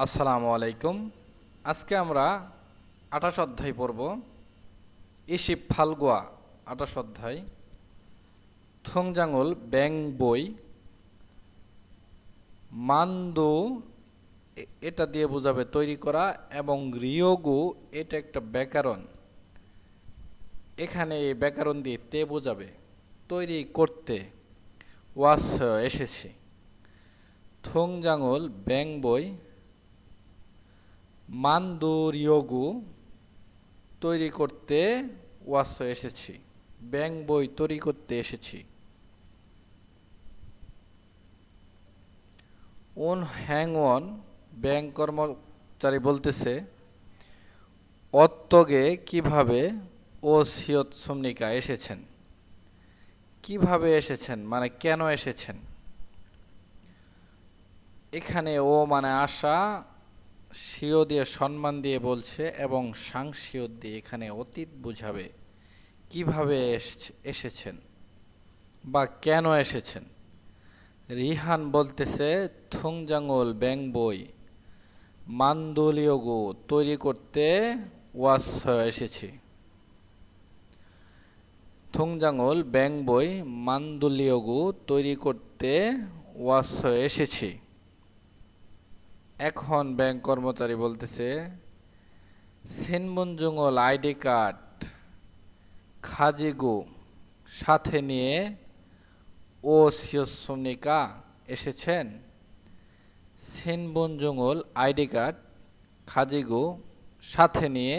আসসালামু আলাইকুম। আজকে আমরা ২৮ অধ্যায় পড়ব। ইসিপ ফালগুয়া ২৮ অধ্যায়। থংজাঙুল ব্যাং বই মানদু এটা দিয়ে বোঝাবে তৈরি করা, এবং রিয়োগু এটা একটা ব্যাকরণ। এখানে এই ব্যাকরণ দিয়ে তে বোঝাবে তৈরি করতে ওয়াস এসেছে। থংজাঙুল ব্যাং বই মানদুরিয়োগু তৈরি করতে ওয়াস এসেছি। ব্যাং বই তৈরি করতে এসেছি। উন হ্যাংওন ব্যাংক কর্মচারী বলতেছে অত্তগে কিভাবে ও সিয়ত সমনিকা এসেছেন। কিভাবে এসেছেন মানে কেন এসেছেন। এখানে ও মানে আশা, সিও দিয়ে সম্মান দিয়ে বলছে, এবং সাংসিয়ত দিয়ে এখানে অতীত বুঝাবে। কিভাবে এসেছেন বা কেন এসেছেন। রিহান বলতেছে থংজাঙুল ব্যাং বই মানদুলিয়োগু তৈরি করতে ওয়াস এসেছি। থংজাঙুল ব্যাং বই মানদুলিয়োগু তৈরি করতে ওয়াস এসেছি। এখন ব্যাংক কর্মচারী বলতেছে সিনমুনজুঙল আইডি কার্ড খাজিগু সাথে নিয়ে ও সিয়সনিকা এসেছেন। সিনমুনজুঙল আইডি কার্ড খাজিগু সাথে নিয়ে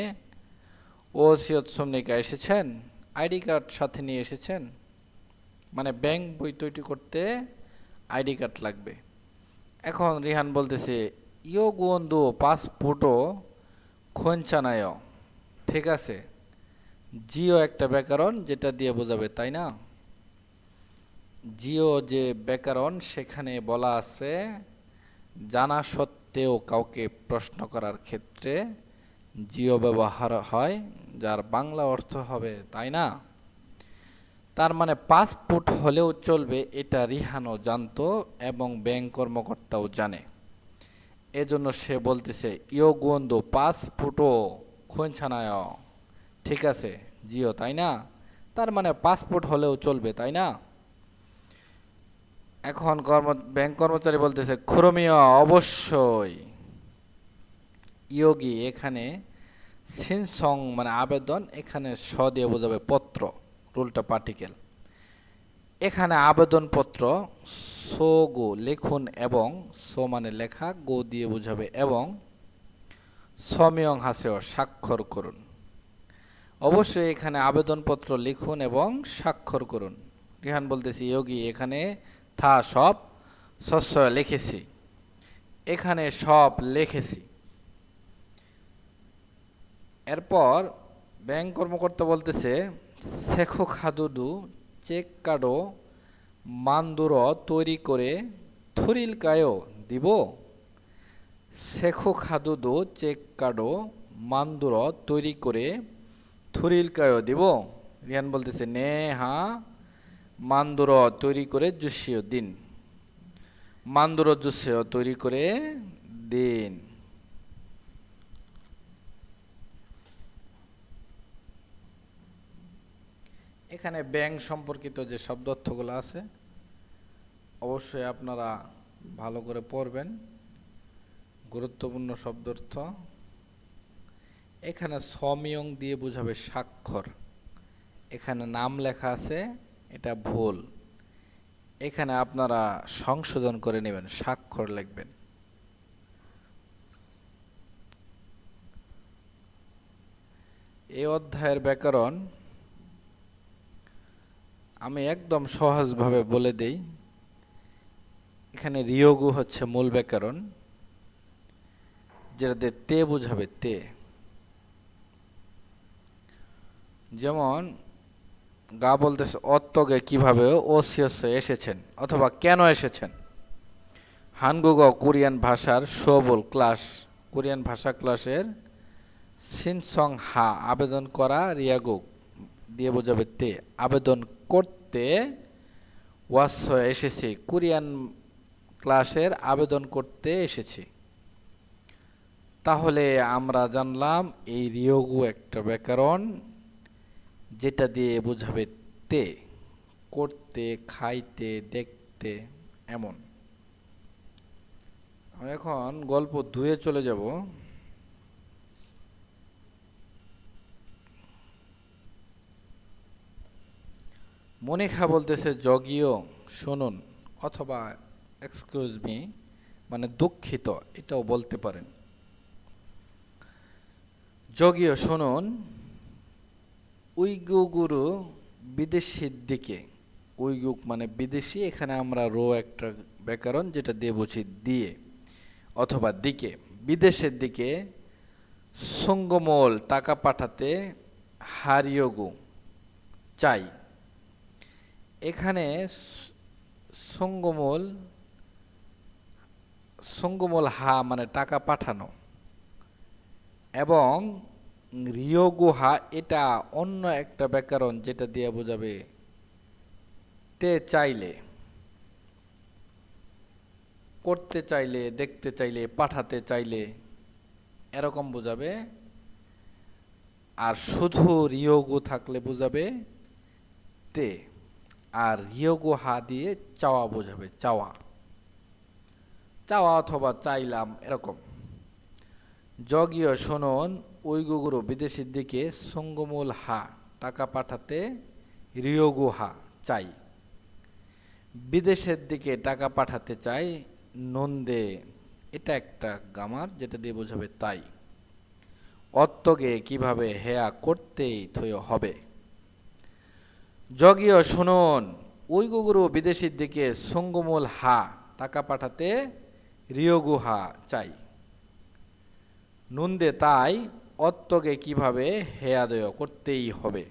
ও সিয়সনিকা এসেছেন। আইডি কার্ড সাথে নিয়ে এসেছেন মানে ব্যাংক বই তৈরি করতে আইডি কার্ড লাগবে। এখন রিহান বলতেছে ইয়ো গুয়ন্দু পাসপোর্টও খোঞ্চানায়। ঠিক আছে, জিও একটা ব্যাকরণ যেটা দিয়ে বোঝাবে, তাই না। জিও যে ব্যাকরণ সেখানে বলা আছে জানা সত্ত্বেও কাউকে প্রশ্ন করার ক্ষেত্রে জিও ব্যবহার হয়, যার বাংলা অর্থ হবে তাই না। তার মানে পাসপোর্ট হলেও চলবে, এটা রিহানও জানতো এবং ব্যাংক কর্মকর্তাও জানে। এজন্য সে বলতেছে ইয়ো গুয়ন্দু পাসপোর্টও খোঞ্চানায়। ঠিক আছে, জিও তাই না। তার মানে পাসপোর্ট হলেও চলবে, তাই না। এখন ব্যাংক কর্মচারী বলতেছে খুরমিয় অবশ্যই। ইয়োগি এখানে সিনসং মানে আবেদন, এখানে স দিয়ে বোঝাবে পত্র, উল্টা পার্টিকেল। এখানে আবেদন পত্র সো গো লিখুন, এবং সো মানে লেখা, গো দিয়ে বোঝাবে এবং সমিয়ং হাসেও স্বাক্ষর করুন। অবশ্যই এখানে আবেদনপত্র লিখুন এবং স্বাক্ষর করুন। রিহান বলতেছি ইয়োগি এখানে থা সব শস্য লিখেছি। এখানে সব লিখেছি। এরপর ব্যাংক কর্মকর্তা বলতেছে শেখো খাদুদু চেক কার্ডও মানদুর তৈরি করে থুরিল কায়ও দিব। শেখো খাদুদু চেক কার্ডও মানদুর তৈরি করে থুরিল কায়ও দিব। রিহান বলতেছে নে হা মানদুর তৈরি করে জুসিও দিন। মানদুর জুসেও তৈরি করে দিন। এখানে ব্যাংক সম্পর্কিত যে শব্দার্থগুলো আছে অবশ্যই আপনারা ভালো করে পড়বেন। গুরুত্বপূর্ণ শব্দার্থ। এখানে সমিয়ং দিয়ে বোঝাবে স্বাক্ষর। এখানে নাম লেখা আছে, এটা ভুল। এখানে আপনারা সংশোধন করে নেবেন, স্বাক্ষর লিখবেন। এই অধ্যায়ের ব্যাকরণ আমি একদম সহজভাবে বলে দেই। এখানে রিয়োগু হচ্ছে মূল ব্যাকরণ, যেটাতে তে বোঝাবে তে। যেমন গা বলতেছে অত্তগে কিভাবে ও সিয়সে এসেছেন অথবা কেন এসেছেন। হানগুগ কোরিয়ান ভাষার শোবল ক্লাস, কোরিয়ান ভাষা ক্লাসের সিনসং হা আবেদন করা, রিয়াগু দিয়ে বোঝাবে তে আবেদন করতে, ওয়াস এসেছি কোরিয়ান ক্লাসের আবেদন করতে এসেছি। তাহলে আমরা জানলাম এই রিয়োগু একটা ব্যাকরণ, যেটা দিয়ে বোঝাবে তে, করতে, খাইতে, দেখতে, এমন। আমরা এখন গল্প 2-এ চলে যাব। মনিখা বলতেছে, যজ্ঞীয় শুনুন, অথবা এক্সকিউজ মি মানে দুঃখিত, এটাও বলতে পারেন। যজ্ঞীয় শুনুন, উইগুগুরু বিদেশির দিকে, উইগুক মানে বিদেশি, এখানে আমরা রো একটা ব্যাকরণ যেটা দিয়ে বুঝি দিয়ে অথবা দিকে, বিদেশের দিকে সঙ্গমোল টাকা পাঠাতে হারিয়োগু চাই। এখানে সঙ্গমোল, সঙ্গমোল হা মানে টাকা পাঠানো, এবং রিয়োগুহা এটা অন্য একটা ব্যাকরণ যেটা দিয়ে বোঝাবে তে চাইলে, করতে চাইলে, দেখতে চাইলে, পাঠাতে চাইলে, এরকম বোঝাবে। আর শুধু রিয়োগু থাকলে বোঝাবে তে, আর রিয়োগু হা দিয়ে চাওয়া বোঝাবে, চাওয়া, চাওয়া অথবা চাইলাম, এরকম। যজ্ঞীয় শুনুন, উইগুগুরু বিদেশির দিকে সঙ্গমূল হা টাকা পাঠাতে রিয়োগু হা চাই, বিদেশের দিকে টাকা পাঠাতে চাই নন্দে, এটা একটা গামার যেটা দিয়ে বোঝাবে তাই। অত্তগে কিভাবে হেয়া করতেই থয় হবে। যজ্ঞীয় শুনুন, উইগুগুরু বিদেশির দিকে সঙ্গমূল হা টাকা পাঠাতে রিয়োগু হা চাই, নুন্দে তাই অত্তগে কিভাবে হেয়াদয় করতেই হবে।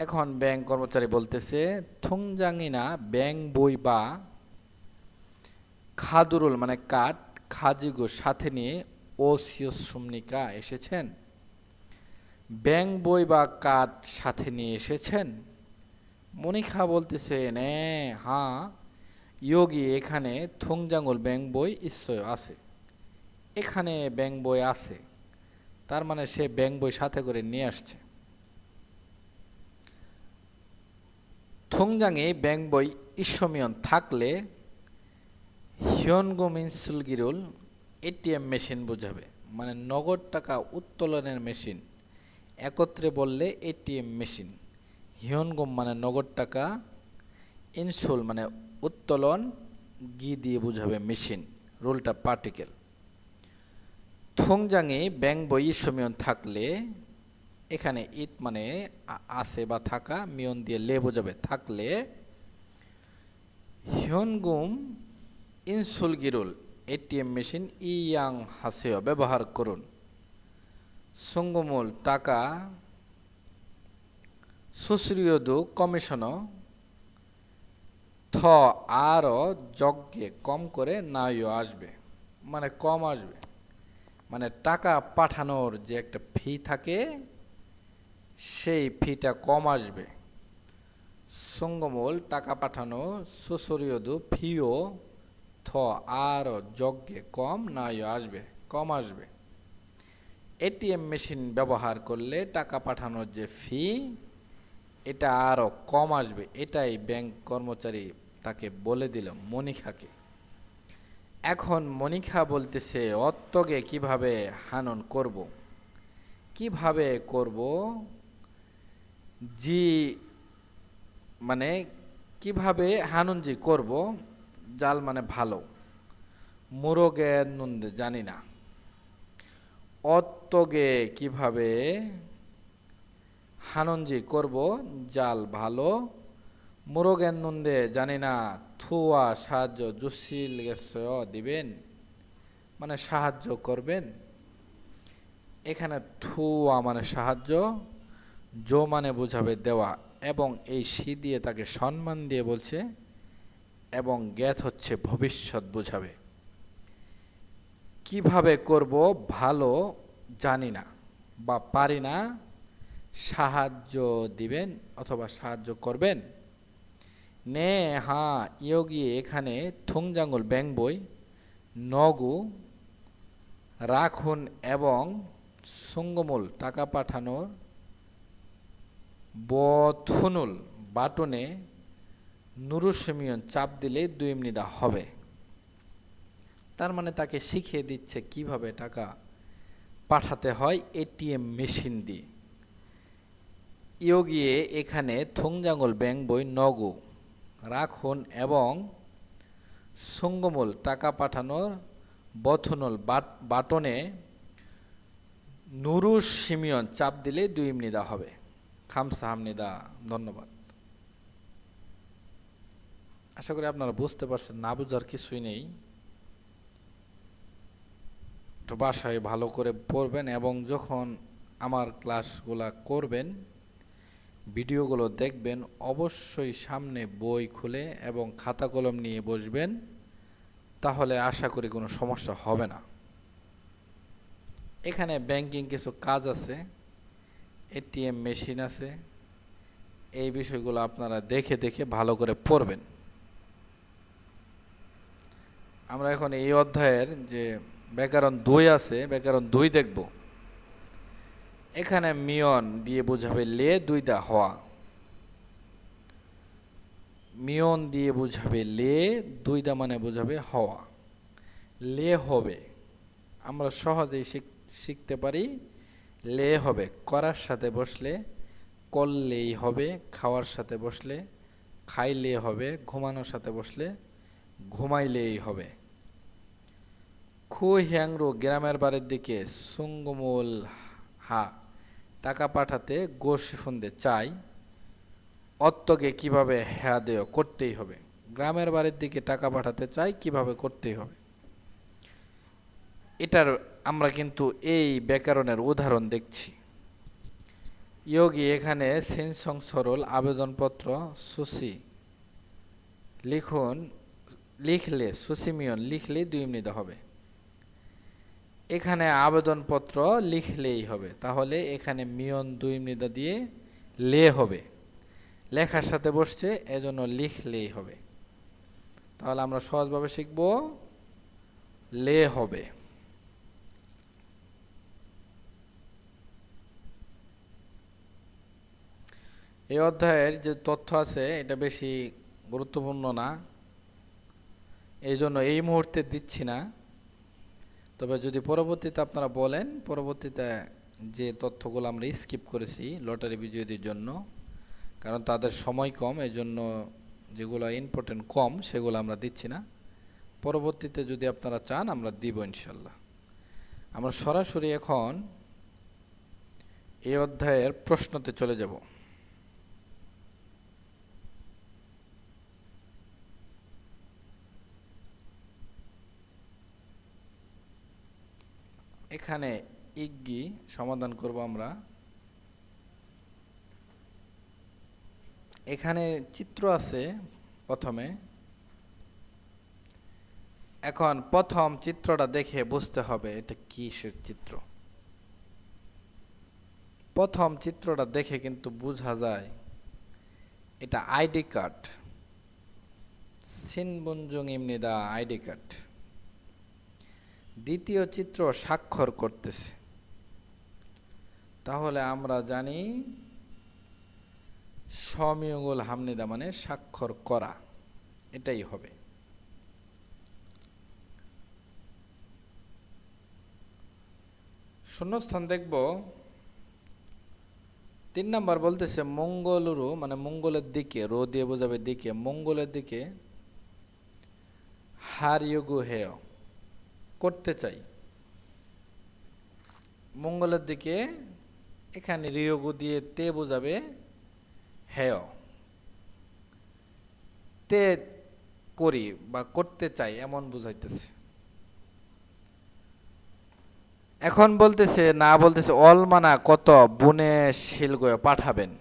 এখন ব্যাংক কর্মচারী বলতেছে, থুংজাঙিনা ব্যাং বই বা খাদুরুল মানে কাঠ, খাজিগো সাথে নিয়ে ও সিয়সুমনিকা এসেছেন। ব্যাং বই বা কাঠ সাথে নিয়ে এসেছেন। মনিখা বলতেছে, নে হ্যাঁ, ইয়োগি এখানে থুংজাঙুল ব্যাং বই নিশ্চয় আছে, এখানে ব্যাং বই আছে, তার মানে সে ব্যাং বই সাথে করে নিয়ে আসছে। থুংজাঙে ব্যাং বই ইস্যমিয়ন থাকলে হিয়নগো মিনসুলগিরুল এটিএম মেশিন বোঝাবে, মানে নগদ টাকা উত্তোলনের মেশিন, একত্রে বললে এটিএম মেশিন। হিয়নগম মানে নগদ টাকা, ইনসুল মানে উত্তোলন, গি দিয়ে বোঝাবে মেশিন, রুলটা পার্টিকেল। থুংজাঙে ব্যাং বই ইস্যমিয়ন থাকলে, এখানে ইট মানে আছে বা থাকা, মিয়ন দিয়ে লে বোঝাবে থাকলে, হিয়নগুম ইনসুলগিরুল এটিএম মেশিন ইয়াং হাসেও ব্যবহার করুন। সঙ্গমূল টাকা সুশ্রিয়দু কমিশন থ আরো যজ্ঞে কম করে নাইও আসবে, মানে কম আসবে, মানে টাকা পাঠানোর যে একটা ফি থাকে সেই ফিটা কম আসবে। সঙ্গমূল টাকা পাঠানো সুসরিয়দু ফিও থ আরো যজ্ঞে কম নাইও আসবে, কম আসবে। এটিএম মেশিন ব্যবহার করলে টাকা পাঠানোর যে ফি এটা আরো কম আসবে, এটাই ব্যাংক কর্মচারী তাকে বলে দিল মনিখাকে। এখন মনিখা বলতেছে, অত্তগে কিভাবে হানন করব, কিভাবে করব, জি মানে কিভাবে হানুনজি করব, জাল মানে ভালো, মুরগে নুন্দে জানি না, অত্তগে কিভাবে হাননজি করব জাল ভালো, মুরগের নুন্দে জানি না, থুয়া সাহায্য জুসিল দিবেন, মানে সাহায্য করবেন। এখানে থুয়া মানে সাহায্য, জো মানে বোঝাবে দেওয়া, এবং এই সি দিয়ে তাকে সম্মান দিয়ে বলছে, এবং জ্ঞাত হচ্ছে ভবিষ্যৎ বোঝাবে। কিভাবে করব ভালো জানি না বা পারি না, সাহায্য দিবেন অথবা সাহায্য করবেন। নে হ্যাঁ, ইয়োগি এখানে থুংজাঙ্গুল ব্যাং বই নগু রাখুন এবং সঙ্গমূল টাকা পাঠানোর বথনুল বাটনে নুরুসেমিয়ন চাপ দিলে 2 মিনিট হবে। তার মানে তাকে শিখিয়ে দিচ্ছে কিভাবে টাকা পাঠাতে হয় এটিএম মেশিন দিয়ে। ইয়োগিয়ে এখানে থংজাঙ্গল ব্যাংক বই নগু রাখুন এবং সঙ্গমূল টাকা পাঠানোর বথনুল বাটনে নুরুসেমিয়ন চাপ দিলে 2 মিনিট হবে। খামসাহামনিদা, ধন্যবাদ। আশা করি আপনারা বুঝতে পারছেন, না বুঝার কিছুই নেই। তো বাসায় ভালো করে পড়বেন এবং যখন আমার ক্লাসগুলা করবেন, ভিডিওগুলো দেখবেন, অবশ্যই সামনে বই খুলে এবং খাতা কলম নিয়ে বসবেন, তাহলে আশা করি কোনো সমস্যা হবে না। এখানে ব্যাংকিং কিছু কাজ আছে, এটিএম মেশিন আছে, এই বিষয়গুলো আপনারা দেখে দেখে ভালো করে পড়বেন। আমরা এখন এই অধ্যায়ের যে ব্যাকরণ 2 আছে, ব্যাকরণ 2 দেখব। এখানে মিয়ন দিয়ে বোঝাবে লে, 2 হওয়া। মিয়ন দিয়ে বোঝাবে লে, 2 মানে বোঝাবে হওয়া। লে হবে, আমরা সহজেই শিখতে পারি। লে হবে করার সাথে বসলে করলেই হবে, খাওয়ার সাথে বসলে খাইলে হবে, ঘুমানোর সাথে বসলে ঘুমাইলেই হবে। খু হ্যাংরু গ্রামের বাড়ির দিকে সুঙ্গমুল হা টাকা পাঠাতে গোশিফুন্দে চাই অত্তকে কিভাবে হ্যাঁ দেয় করতেই হবে। গ্রামের বাড়ির দিকে টাকা পাঠাতে চাই, কিভাবে করতেই হবে। এটার আমরা কিন্তু এই ব্যাকরণের উদাহরণ দেখছি। ইয়োগি এখানে সিনসং সরল আবেদনপত্র সুসি লিখলে সুসিমিয়ন লিখলে 2 মিনিট হবে। এখানে আবেদনপত্র লিখলেই হবে, তাহলে এখানে মিয়ন 2 মিনিট দিয়ে লে হবে। লেখার সাথে বসছে, এজন্য লিখলেই হবে। তাহলে আমরা সহজভাবে শিখব, লে হবে। এই অধ্যায়ের যে তথ্য আছে এটা বেশি গুরুত্বপূর্ণ না, এই জন্য এই মুহূর্তে দিচ্ছি না। তবে যদি পরবর্তীতে আপনারা বলেন, পরবর্তীতে যে তথ্যগুলো আমরা স্কিপ করেছি লটারি বিজয়ীদের জন্য, কারণ তাদের সময় কম, এই জন্য যেগুলো ইম্পর্টেন্ট কম সেগুলো আমরা দিচ্ছি না। পরবর্তীতে যদি আপনারা চান আমরা দিব ইনশাল্লাহ। আমরা সরাসরি এখন এই অধ্যায়ের প্রশ্নতে চলে যাব। এখানে ইগ্গি সমাধান করব আমরা। এখানে চিত্র আছে প্রথমে। এখন প্রথম চিত্রটা দেখে বুঝতে হবে এটা কিসের চিত্র। প্রথম চিত্রটা দেখে কিন্তু বোঝা যায় এটা আইডি কার্ড, সিনবুনজুং ইমনিদা আইডি কার্ড। দ্বিতীয় চিত্র স্বাক্ষর করতেছে, তাহলে আমরা জানি সমিয়গুল হামনিদা মানে স্বাক্ষর করা, এটাই হবে। শূন্যস্থান দেখব। 3 নাম্বার বলতেছে মঙ্গলুরু মানে মঙ্গলের দিকে, রো দিয়ে বোঝাবে দিকে, মঙ্গলের দিকে হারিয়োগু হেয় করতে চাই। মঙ্গলের দিকে এখানে রিয়োগু দিয়ে তে বোঝাবে হেয়, তে করি বা করতে চাই এমন বুঝাইতেছে। এখন বলতেছে না, বলতেছে অলমানা কত বুনে শিলগয় পাঠাবেন,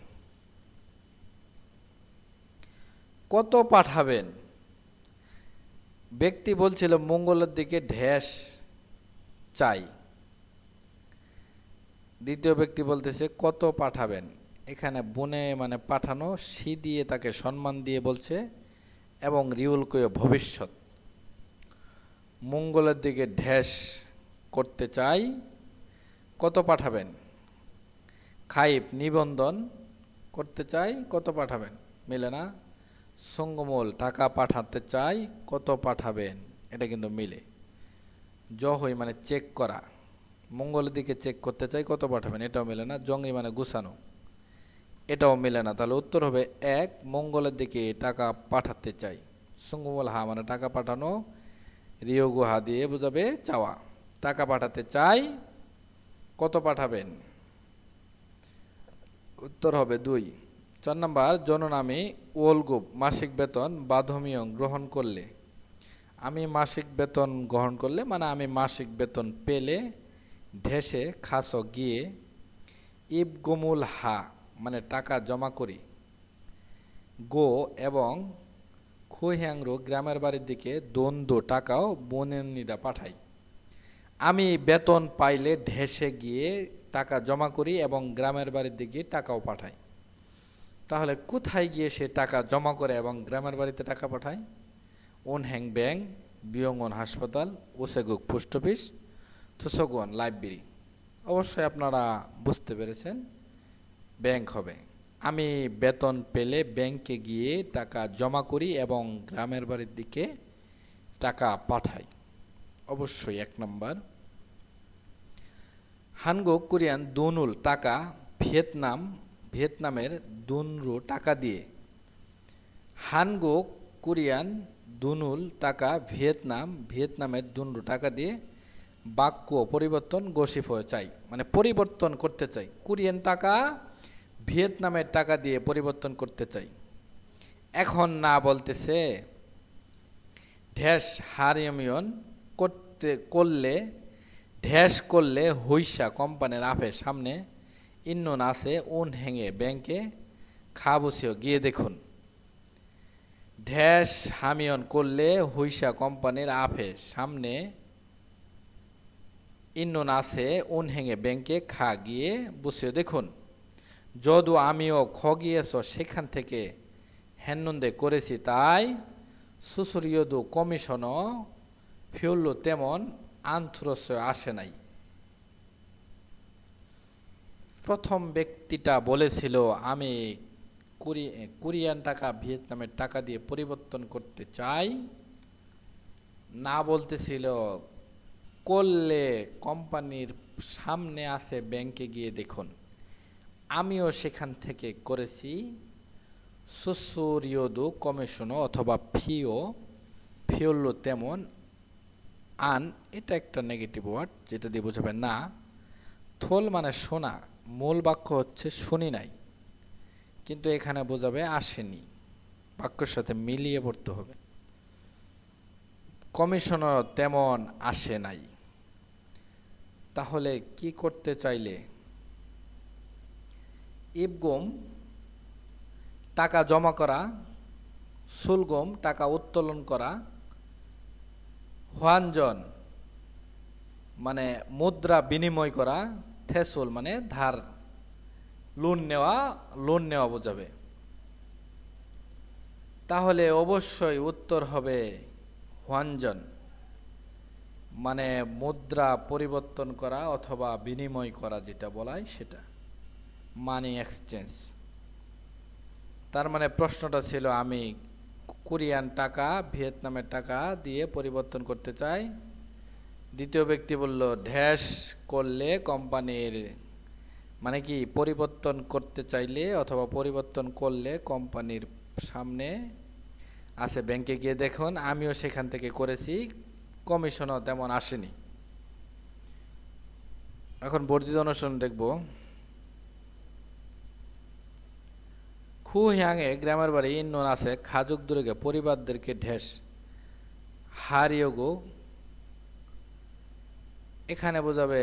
কত পাঠাবেন। ব্যক্তি বলছিল মঙ্গলের দিকে ঢ্যাস চাই, দ্বিতীয় ব্যক্তি বলতেছে কত পাঠাবেন। এখানে বুনে মানে পাঠানো, সি দিয়ে তাকে সম্মান দিয়ে বলছে এবং রিউল কয়ে ভবিষ্যৎ। মঙ্গলের দিকে ঢ্যাস করতে চাই, কত পাঠাবেন? খাইব নিবন্ধন করতে চাই, কত পাঠাবেন? মিলে না। সঙ্গমূল টাকা পাঠাতে চাই, কত পাঠাবেন? এটা কিন্তু মিলে। জহই মানে চেক করা, মঙ্গলের দিকে চেক করতে চাই, কত পাঠাবেন? এটাও মিলে না। জঙ্গি মানে গুছানো, এটাও মিলে না। তাহলে উত্তর হবে এক, মঙ্গলের দিকে টাকা পাঠাতে চাই। সঙ্গমূল হা মানে টাকা পাঠানো, রিও গুহা দিয়ে বোঝাবে চাওয়া। টাকা পাঠাতে চাই, কত পাঠাবেন? উত্তর হবে 2। 4 নাম্বার, জননামী ওলগুপ মাসিক বেতন বাধ্যমীয় গ্রহণ করলে। আমি মাসিক বেতন গ্রহণ করলে মানে আমি মাসিক বেতন পেলে, ঢেসে খাস গিয়ে, ইবগমুল হা মানে টাকা জমা করি, গো এবং খুহ্যাংরু গ্রামের বাড়ির দিকে দ্বন্দ্ব টাকাও বনেনিদা পাঠাই। আমি বেতন পাইলে ঢেসে গিয়ে টাকা জমা করি এবং গ্রামের বাড়ির দিকে টাকাও পাঠাই। তাহলে কোথায় গিয়ে সে টাকা জমা করে এবং গ্রামের বাড়িতে টাকা পাঠায়? ওনহ্যাং ব্যাংক, বিয়ঙ্গন হাসপাতাল, ওসেগুক পোস্ট অফিস, থুসগন লাইব্রেরি। অবশ্যই আপনারা বুঝতে পেরেছেন, ব্যাংক হবে। আমি বেতন পেলে ব্যাংকে গিয়ে টাকা জমা করি এবং গ্রামের বাড়ির দিকে টাকা পাঠাই। অবশ্যই 1 নম্বর। হানগুক কোরিয়ান দুনুল টাকা ভিয়েতনামের দুনরু টাকা দিয়ে। হানগুক কোরিয়ান দুনুল টাকা ভিয়েতনামের দুনরু টাকা দিয়ে বাক্য পরিবর্তন গসিফ চাই মানে পরিবর্তন করতে চাই। কোরিয়ান টাকা ভিয়েতনামের টাকা দিয়ে পরিবর্তন করতে চাই। এখন না বলতেছে ঢ্যাস হারিয়মিয়ন করলে হইসা কোম্পানির আফের সামনে ইন্নন আছে উন হেঙে ব্যাংকে খাবসিও গিয়ে দেখুন। ঢ্যাস হামিয়ন করলে হইসা কোম্পানির আফের সামনে ইন্নন আছে উন হেঙে ব্যাংকে খা গিয়ে বসিও দেখুন। যদু আমিও খ গিয়েছ সেখান থেকে হেন্নন্দে করেছি তাই সুসুরিয়দু কমিশনও ফিউল্লো তেমন আন্থুরস আসে নাই। প্রথম ব্যক্তিটা বলেছিল আমি কোরিয়ান টাকা ভিয়েতনামের টাকা দিয়ে পরিবর্তন করতে চাই। না বলতেছিল করলে কোম্পানির সামনে আছে ব্যাংকে গিয়ে দেখুন। আমিও সেখান থেকে করেছি। সুসুরিয়দু কমিশনও অথবা ফিউল্লো তেমন আন, এটা একটা নেগেটিভ ওয়ার্ড যেটা দিয়ে বোঝাবে না। থোল মানে শোনা, মূল বাক্য হচ্ছে শুনি নাই, কিন্তু এখানে বোঝাবে আসেনি, বাক্যের সাথে মিলিয়ে পড়তে হবে। কমিশনার তেমন আসে নাই, তাহলে কি করতে চাইলে? ইবগম টাকা জমা করা, সুলগম টাকা উত্তোলন করা, হোয়ানজন মানে মুদ্রা বিনিময় করা, থেসুল মানে ধার লোন নেওয়া বোঝাবে। তাহলে অবশ্যই উত্তর হবে হোয়ানজন মানে মুদ্রা পরিবর্তন করা অথবা বিনিময় করা, যেটা বলায় সেটা মানি এক্সচেঞ্জ। তার মানে প্রশ্নটা ছিল আমি কোরিয়ান টাকা ভিয়েতনামের টাকা দিয়ে পরিবর্তন করতে চাই। দ্বিতীয় ব্যক্তি বলল ঢ্যাশ করলে কোম্পানির মানে কি পরিবর্তন করতে চাইলে অথবা পরিবর্তন করলে কোম্পানির সামনে আছে ব্যাংকে গিয়ে দেখুন। আমিও সেখান থেকে করেছি, কমিশনও তেমন আসেনি। এখন বর্ধিত অনুসরণ দেখব। খুহ্যাংয়ে গ্রামের বাড়ি ইন্নন আছে খাজুক দুর্গে পরিবারদেরকে ঢেস হারিয়োগো, এখানে বোঝাবে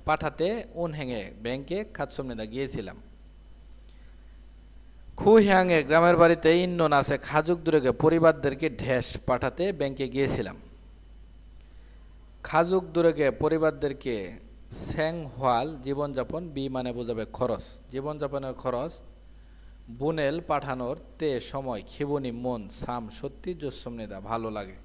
পাঠাতে উন হেঙে ব্যাংকে খাতসুমনিদা গিয়েছিলাম। খুহ্যাংয়ে গ্রামের বাড়িতে ইন্নন আছে খাজুক দুর্গে পরিবারদেরকে ঢেস পাঠাতে ব্যাংকে গিয়েছিলাম। খাজুক দুর্গে পরিবারদেরকে স্যাংহওয়াল জীবনযাপন, বি মানে বোঝাবে খরচ, জীবনযাপনের খরচ, বুনেল পাঠানোর, তে সময়, খিবনি মন, সাম সত্যি জোসুমনিদা ভালো লাগে।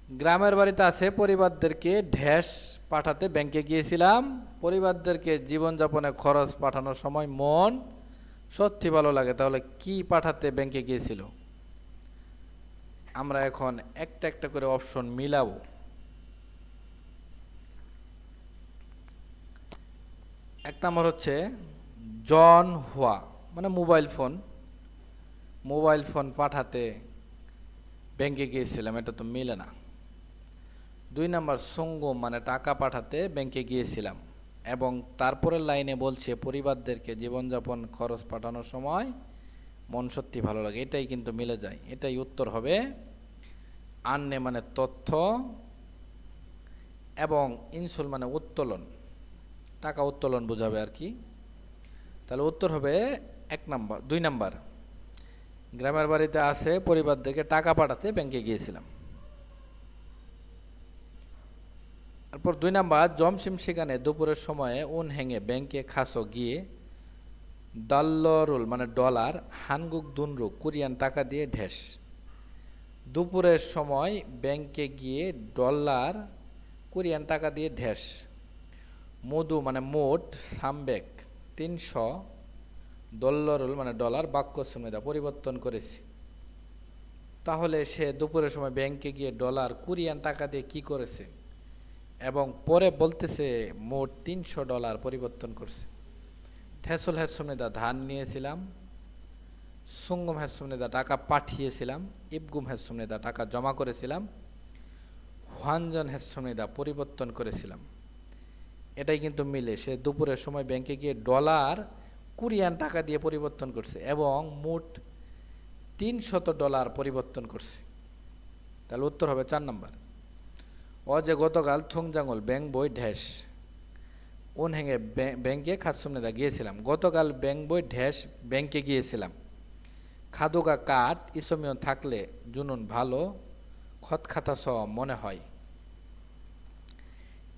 গ্রামের বাড়িতে আছে পরিবারদেরকে ঢ্যাস পাঠাতে ব্যাংকে গিয়েছিলাম। পরিবারদেরকে জীবনযাপনে খরচ পাঠানোর সময় মন সত্যি ভালো লাগে। তাহলে কি পাঠাতে ব্যাংকে গিয়েছিল? আমরা এখন একটা একটা করে অপশন মিলাবো। এক নম্বর হচ্ছে জন হুয়া, মানে মোবাইল ফোন। মোবাইল ফোন পাঠাতে ব্যাংকে গিয়েছিলাম, এটা তো মিলে না। 2 নাম্বার সঙ্গম, মানে টাকা পাঠাতে ব্যাংকে গিয়েছিলাম, এবং তারপরের লাইনে বলছে পরিবারদেরকে জীবনযাপন খরচ পাঠানোর সময় মন সত্যি ভালো লাগে। এটাই কিন্তু মিলে যায়। এটাই উত্তর হবে। আন্নে মানে তথ্য, এবং ইনসুল মানে উত্তোলন, টাকা উত্তোলন বোঝাবে আর কি। তাহলে উত্তর হবে 2 নাম্বার। গ্রামের বাড়িতে আছে পরিবারদেরকে টাকা পাঠাতে ব্যাংকে গিয়েছিলাম। তারপর 2 নাম্বার, জমসিম সেখানে দুপুরের সময়ে উন হেঙে ব্যাংকে খাসো গিয়ে দাল্লরুল মানে ডলার, হানগুক দুনরু কোরিয়ান টাকা দিয়ে ঢেস। দুপুরের সময় ব্যাংকে গিয়ে ডলার কোরিয়ান টাকা দিয়ে ঢেস। মধু মানে মোট, সামবেক 300, দল্লরুল মানে ডলার, বাক্য সুমেদা পরিবর্তন করেছি। তাহলে সে দুপুরের সময় ব্যাংকে গিয়ে ডলার কোরিয়ান টাকা দিয়ে কি করেছে, এবং পরে বলতেছে মোট $300 পরিবর্তন করছে। থেসল হ্যাসমনেদা ধান নিয়েছিলাম, সুঙ্গম হ্যাসমনেদা টাকা পাঠিয়েছিলাম, ইবগুম হ্যাসমনেদা টাকা জমা করেছিলাম, হানজন হ্যাসমনেদা পরিবর্তন করেছিলাম। এটাই কিন্তু মিলে। সে দুপুরের সময় ব্যাংকে গিয়ে ডলার কোরিয়ান টাকা দিয়ে পরিবর্তন করছে এবং মোট $300 পরিবর্তন করছে। তাহলে উত্তর হবে 4 নাম্বার। ও যে গতকাল থুংজাঙ্গল ব্যাংক বই ঢ্যাস উন হেঙে ব্যাংকে খাতসুমনেদা গিয়েছিলাম। গতকাল ব্যাংক বই ঢ্যাস ব্যাংকে গিয়েছিলাম। খাদুগা কাঠ ইসমিয়ন থাকলে জুনুন ভালো, খত খাতা স মনে হয়।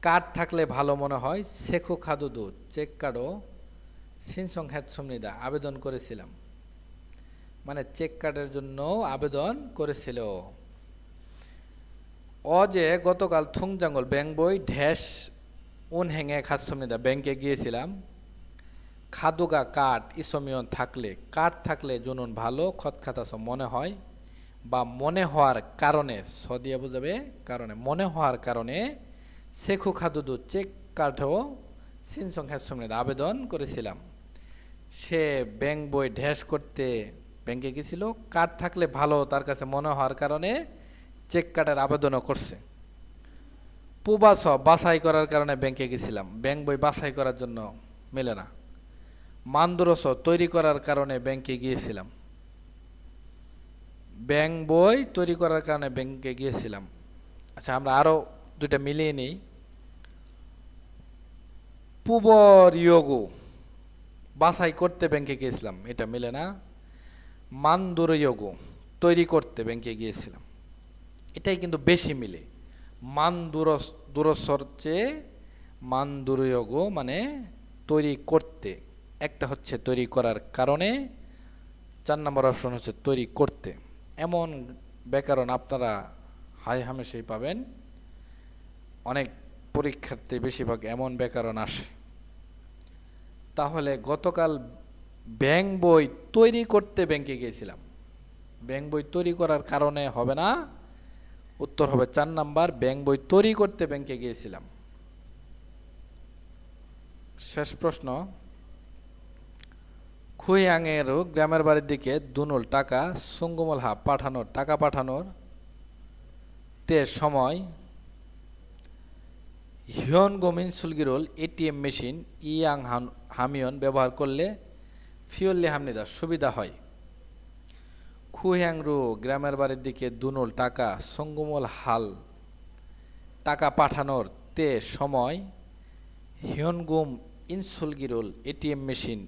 কাঠ থাকলে ভালো মনে হয়। শেখু খাদুদু চেক কার্ডও সিনসং হ্যাতসুমনিদা আবেদন করেছিলাম, মানে চেক কার্ডের জন্য আবেদন করেছিল। ও যে গতকাল থুংজাঙ্গল ব্যাংক বই ঢ্যাস উন হেঙে খাতসুমনিদা ব্যাংকে গিয়েছিলাম। খাদুগা কাঠ ইসমিয়ন থাকলে, কাঠ থাকলে জুনুন ভালো, খত খাতা স মনে হয়, বা মনে হওয়ার কারণে, স দিয়ে বোঝাবে কারণে, মনে হওয়ার কারণে শেখু খাদুদু চেক কার্ডও সিনসং হ্যাসমনেদা আবেদন করেছিলাম। সে ব্যাংক বই ঢ্যাস করতে ব্যাংকে গেছিল। কার্ড থাকলে ভালো তার কাছে মনে হওয়ার কারণে চেক কার্ডের আবেদনও করছে। পুবাস বাছাই করার কারণে ব্যাংকে গেছিলাম, ব্যাংক বই বাছাই করার জন্য মেলে না। মান্দুরস তৈরি করার কারণে ব্যাংকে গিয়েছিলাম, ব্যাংক বই তৈরি করার কারণে ব্যাংকে গিয়েছিলাম। আচ্ছা, আমরা আরো দুইটা মিলিয়ে নিই। পুবর ইয়োগো বাছাই করতে ব্যাংকে গিয়েছিলাম, এটা মিলে না। মান্দুর ইয়োগো তৈরি করতে ব্যাংকে গিয়েছিলাম, এটাই কিন্তু বেশি মিলে। দুরসর চেয়ে মান্দুর ইয়োগো মানে তৈরি করতে। একটা হচ্ছে তৈরি করার কারণে, 4 নম্বর অপশন হচ্ছে তৈরি করতে। এমন ব্যাকরণ আপনারা হাই হামেশাই পাবেন। অনেক পরীক্ষার্থী বেশিরভাগ এমন ব্যাকরণ আসে। তাহলে গতকাল ব্যাংক বই তৈরি করতে ব্যাংকে গিয়েছিলাম, ব্যাংক বই তৈরি করার কারণে হবে না, উত্তর হবে 4 নাম্বার, ব্যাংক বই তৈরি করতে ব্যাংকে গিয়েছিলাম। শেষ প্রশ্ন, খুইয়াংয়ের গ্রামের বাড়ির দিকে দুনুল টাকা সুঙ্গুমল হা পাঠানোর, টাকা পাঠানোর তে সময় হিয়ন গোমিন সুলগিরোল এটিএম মেশিন ইয়াং হামিয়ন ব্যবহার করলে ফিওল্লি হামনিদা সুবিধা হয়। খুহ্যাংরু গ্রামের বাড়ির দিকে দুনুল টাকা সঙ্গুমল হাল টাকা পাঠানোর তে সময় হিয়নগুম ইনসুলগিরুল এটিএম মেশিন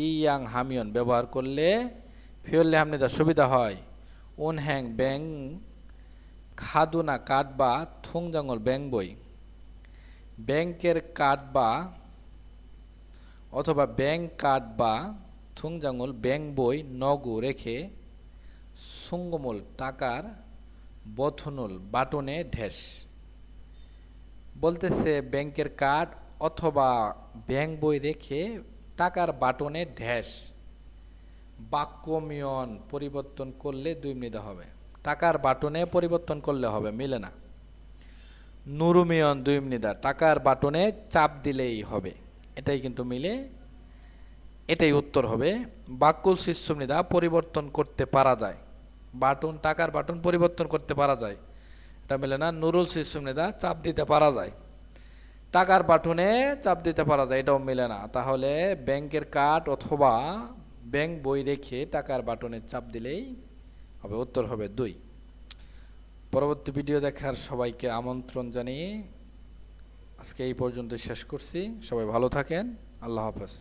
ইয়াং হামিয়ন ব্যবহার করলে ফিওল্লি হামনিদা সুবিধা হয়। উন হ্যাং ব্যাং খাদুনা কাঠ বা থুংজাঙ্গল ব্যাংক বই, ব্যাংকের কার্ড বা অথবা ব্যাংক কার্ড বা থুংজাঙ্গল ব্যাংক বই নগু রেখে সুঙ্গমূল টাকার বথনুল বাটনে ঢ্যাশ বলতেছে ব্যাংকের কার্ড অথবা ব্যাংক বই রেখে টাকার বাটনে ঢ্যাশ বাক্য মিয়ন পরিবর্তন করলে দুই মিনিট হবে। টাকার বাটনে পরিবর্তন করলে হবে, মিলে না। নুরুমিয়ন দুই মিনিট টাকার বাটনে চাপ দিলেই হবে, এটাই কিন্তু মিলে, এটাই উত্তর হবে। বাক্যুল শিষ্যমৃদা পরিবর্তন করতে পারা যায়, বাটন টাকার বাটন পরিবর্তন করতে পারা যায়, এটা মিলে না। নুরুল শিষ্যমৃদা চাপ দিতে পারা যায়, টাকার বাটনে চাপ দিতে পারা যায়, এটাও মিলে না। তাহলে ব্যাংকের কার্ড অথবা ব্যাংক বই রেখে টাকার বাটনে চাপ দিলেই হবে, উত্তর হবে 2। পরবর্তী ভিডিও দেখার সবাইকে আমন্ত্রণ জানিয়ে আজকে এই পর্যন্ত শেষ করছি। সবাই ভালো থাকেন, আল্লাহ হাফেজ।